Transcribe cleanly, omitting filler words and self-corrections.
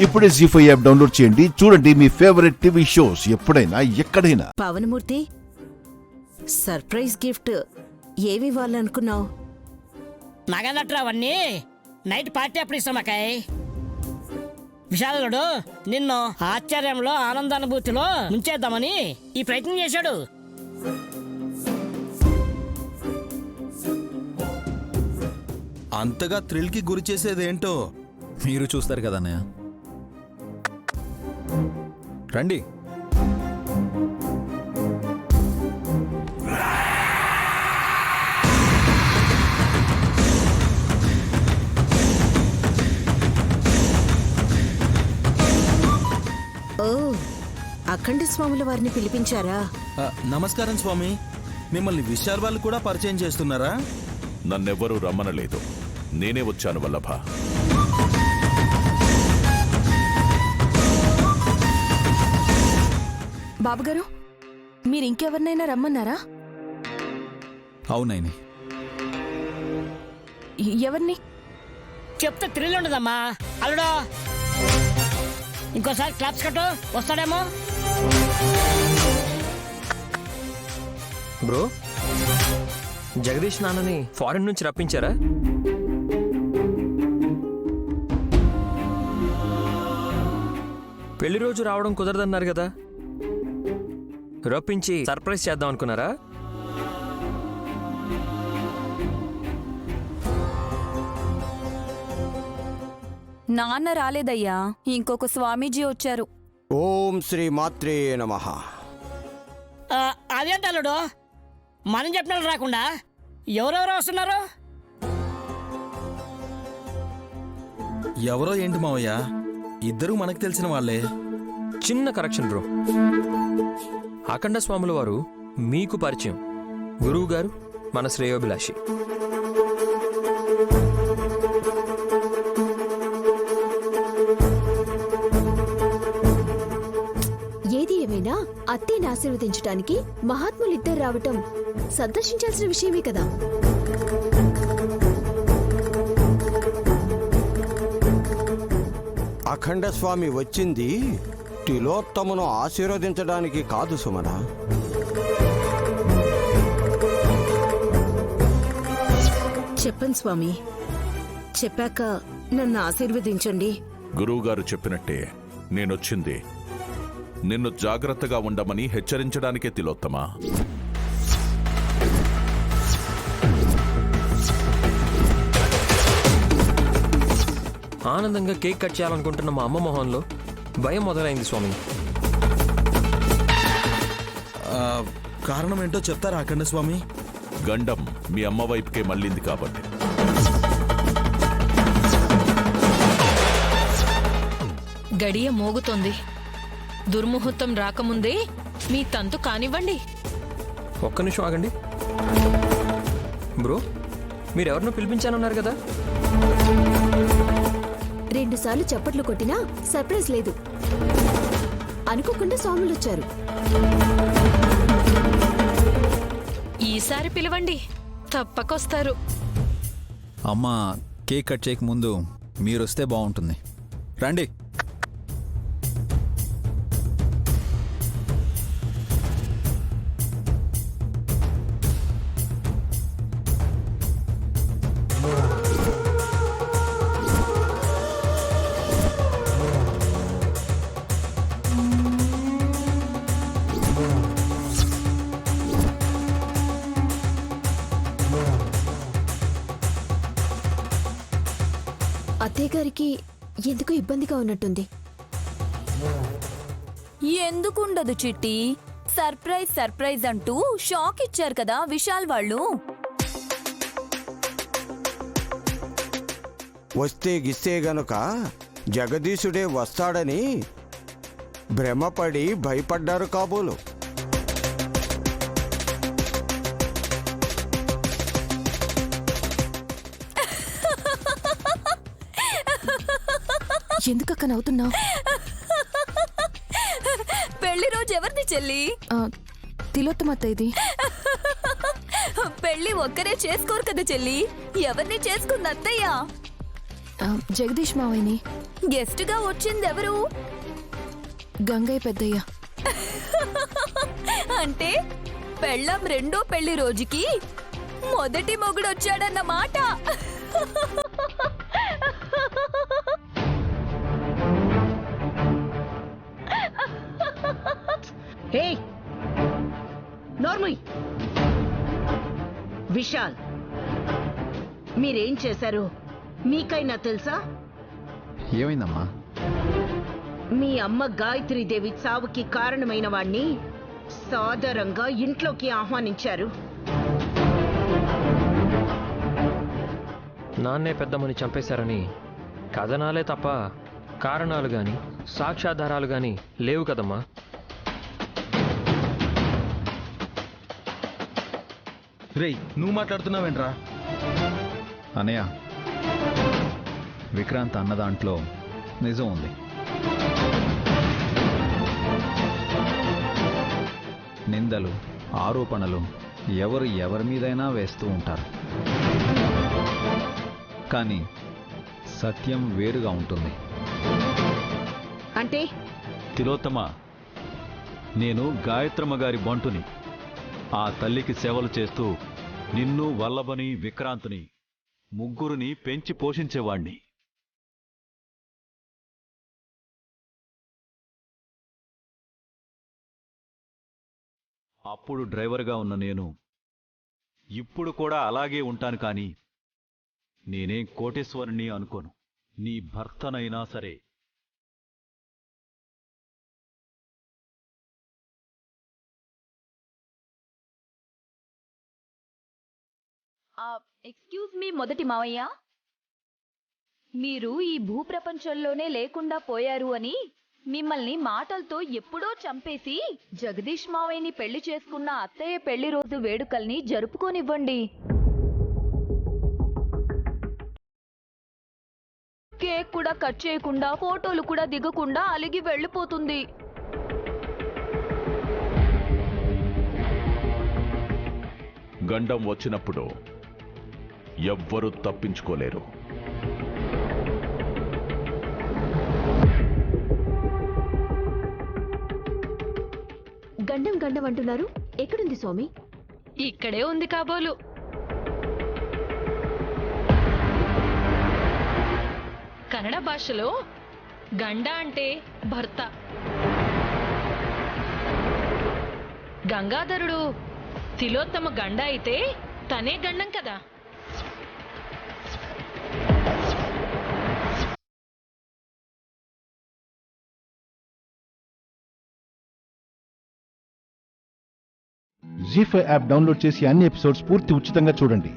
ఇప్పుడే జీ5 app download చేయండి. చూడండి మీ ఫేవరెట్ టీవీ షోస్ ఎప్పుడైనా ఎక్కడైనా. పవనమూర్తి, సర్ప్రైజ్ గిఫ్ట్ ఏవి ఇవ్వాలనుకున్నావు? నగనట్రా అవన్నీ నైట్ పార్టీ అప్పుడు ఇస్తామకాయ్. విశాలుడు నిన్ను ఆశ్చర్యంలో ఆనందానుభూతిలో ముంచేద్దామని ఈ ప్రయత్నం చేశాడు. అంతగా థ్రిల్కి గురి చేసేదేంటో మీరు చూస్తారు కదా అన్నయ్య. రండి. ఓ, అఖండ స్వాముల వారిని పిలిపించారా? నమస్కారం స్వామి. మిమ్మల్ని విశాల్ వాళ్ళు కూడా పరిచయం చేస్తున్నారా? నన్నెవ్వరూ రమ్మనలేదు, నేనే వచ్చాను వల్లభ. బాబుగారు, మీరింకెవరినైనా రమ్మన్నారా? అవునైని. ఎవరిని? చెప్తే థ్రిల్ ఉండదమ్మా. అల్లుడు ఇంకోసారి క్లాప్స్ కట్టు, వస్తాడేమో. బ్రో, జగదీష్ నాన్నని ఫారెన్ నుంచి రప్పించారా? పెళ్లి రోజు రావడం కుదరదన్నారు కదా, రప్పించి సర్ప్రైజ్ చేద్దాం అనుకున్నారా? నాన్న రాలేదయ్యా, ఇంకొక స్వామీజీ వచ్చారు. ఓం శ్రీ మాత్రే నమః. అదేంటి అల్లుడు, మనం చెప్పినట్టు రాకుండా ఎవరెవరో వస్తున్నారు? ఎవరో ఏంటి మావయ్య, ఇద్దరూ మనకు తెలిసిన వాళ్ళే. చిన్న కరెక్షన్ బ్రో. అఖండ స్వాముల వారు మీకు పరిచయం, గురువు గారు మన శ్రేయోభిలాషి. ఏది ఏమైనా అత్తేని ఆశీర్వదించడానికి మహాత్ములిద్దరు రావటం సంతోషించాల్సిన విషయమే కదా. అఖండ స్వామి వచ్చింది తిలోత్తమును ఆశీర్వదించడానికి కాదు సుమన. చెప్పండి స్వామి, చెప్పాక నన్ను ఆశీర్వదించండి. గురువుగారు చెప్పినట్టే నేనొచ్చింది నిన్ను జాగ్రత్తగా ఉండమని హెచ్చరించడానికే తిలోత్తమా. ఆనందంగా కేక్ కట్ చేయాలనుకుంటున్న మా అమ్మ మొహంలో భయం మొదలైంది స్వామి. కారణం ఏంటో చెప్తారా అఖండ స్వామి? గండం మీ అమ్మ వైపుకే మళ్ళింది కాబట్టి. గడియ మోగుతోంది, దుర్ముహూర్తం రాకముందే మీ తంతు కానివ్వండి. ఒక్క నిమిషం ఆగండి బ్రో, మీరెవరినో పిలిపించానన్నారు కదా? 2 సార్లు చప్పట్లు కొట్టినా సర్ప్రైజ్ లేదు. అనుకోకుండా స్వాములు వచ్చారు. ఈసారి పిలవండి, తప్పకొస్తారు. అమ్మ కేక్ కట్ చేయక ముందు మీరొస్తే బాగుంటుంది. రండి. అత్తయ్య గారికి ఎందుకు ఇబ్బందిగా ఉన్నట్టుంది. ఎందుకుండదు చిట్టి, సర్ప్రైజ్ సర్ప్రైజ్ అంటూ షాక్ ఇచ్చారు కదా విశాల్ వాళ్ళు. వస్తే గిస్తే గనుక జగదీశుడే వస్తాడని భ్రమపడి భయపడ్డారు కాబోలు. ఎందుకక్క నవ్వుతున్నావు? పెళ్లి రోజు ఎవరిది చెల్లి? తిలోత్తమత్తయ్యది. పెళ్లి ఒక్కరే చేసుకోరు కదా చెల్లి, ఎవరిని చేసుకుంది అత్తయ్య? జగదీష్ మావయ్యని. గెస్ట్ గా వచ్చింది ఎవరు? గంగయ్య పెద్దయ్య. అంటే పెళ్ళం రెండో పెళ్లి రోజుకి మొదటి మొగుడు వచ్చాడన్నమాట. నోర్ముయ్. విశాల్, మీరేం చేశారు మీకైనా తెలుసా? ఏమైందమ్మా? మీ అమ్మ గాయత్రీదేవి చావుకి కారణమైన వాణ్ణి సాదరంగా ఇంట్లోకి ఆహ్వానించారు. నాన్నే పెద్దమ్మని చంపేశారని కథనాలే తప్ప కారణాలు గాని సాక్ష్యాధారాలు గాని లేవు కదమ్మా. రేయ్, నువ్వు మాట్లాడుతున్నావేంట్రా? అనయ్య, విక్రాంత్ అన్న దాంట్లో నిజం ఉంది. నిందలు, ఆరోపణలు ఎవరి మీదైనా వేస్తూ ఉంటారు. కానీ సత్యం వేరుగా ఉంటుంది. అంటే తిలోత్తమ, నేను గాయత్రమ్మ గారి బంటుని. ఆ తల్లికి సేవలు చేస్తూ నిన్ను, వల్లభని, విక్రాంత్ని ముగ్గురిని పెంచి పోషించేవాణ్ణి. అప్పుడు డ్రైవర్గా ఉన్న నేను ఇప్పుడు కూడా అలాగే ఉంటాను. కానీ నేనేం కోటేశ్వరుని అనుకోను. నీ భర్తనైనా సరే. ఎక్స్క్యూజ్ మీ మొదటి మావయ్య, మీరు ఈ భూప్రపంచంలోనే లేకుండా పోయారు అని మిమ్మల్ని మాటలతో ఎప్పుడో చంపేసి జగదీష్ మావయ్యని పెళ్లి చేసుకున్న అత్తయ్య పెళ్లి రోజు వేడుకల్ని జరుపుకోనివ్వండి. కేక్ కూడా కట్ చేయకుండా, ఫోటోలు కూడా దిగకుండా అలిగి వెళ్ళిపోతుంది. గండం వచ్చినప్పుడు ఎవ్వరూ తప్పించుకోలేరు. గండం గండం అంటున్నారు, ఎక్కడుంది స్వామి? ఇక్కడే ఉంది కాబోలు. కన్నడ భాషలో గండ అంటే భర్త. గంగాధరుడు తిలోత్తమ గండ అయితే తనే గండం కదా. జీ5 యాప్ డౌన్లోడ్ చేసి అన్ని ఎపిసోడ్స్ పూర్తి ఉచితంగా చూడండి.